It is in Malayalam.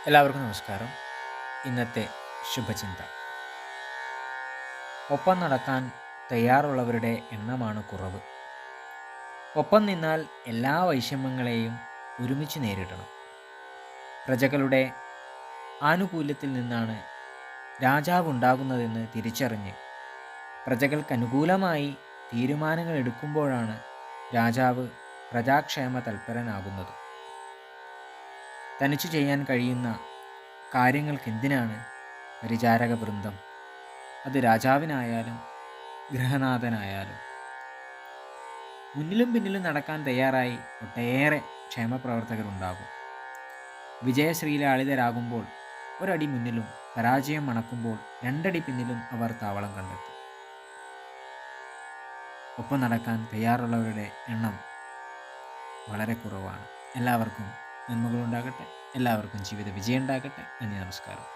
എല്ലാവർക്കും നമസ്കാരം. ഇന്നത്തെ ശുഭചിന്ത: ഒപ്പം നടക്കാൻ തയ്യാറുള്ളവരുടെ എണ്ണമാണ് കുറവ്. ഒപ്പം നിന്നാൽ എല്ലാ വൈഷമ്യങ്ങളെയും ഒരുമിച്ച് നേരിടണം. പ്രജകളുടെ ആനുകൂല്യത്തിൽ നിന്നാണ് രാജാവ് ഉണ്ടാകുന്നതെന്ന് തിരിച്ചറിഞ്ഞ് പ്രജകൾക്കനുകൂലമായി തീരുമാനങ്ങൾ എടുക്കുമ്പോഴാണ് രാജാവ് പ്രജാക്ഷേമ തൽപരനാകുന്നത്. തനിച്ചു ചെയ്യാൻ കഴിയുന്ന കാര്യങ്ങൾക്കെന്തിനാണ് പരിചാരക വൃന്ദം? അത് രാജാവിനായാലും ഗൃഹനാഥനായാലും. മുന്നിലും പിന്നിലും നടക്കാൻ തയ്യാറായി ഒട്ടേറെ ക്ഷേമപ്രവർത്തകരുണ്ടാകും. വിജയശ്രീലാളിതരാകുമ്പോൾ ഒരടി മുന്നിലും, പരാജയം മണക്കുമ്പോൾ രണ്ടടി പിന്നിലും അവർ താവളം കണ്ടെത്തും. ഒപ്പം നടക്കാൻ തയ്യാറുള്ളവരുടെ എണ്ണം വളരെ കുറവാണ്. എല്ലാവർക്കും നന്മകളുണ്ടാകട്ടെ. എല്ലാവർക്കും ജീവിത വിജയം ഉണ്ടാകട്ടെ. നന്ദി, നമസ്കാരം.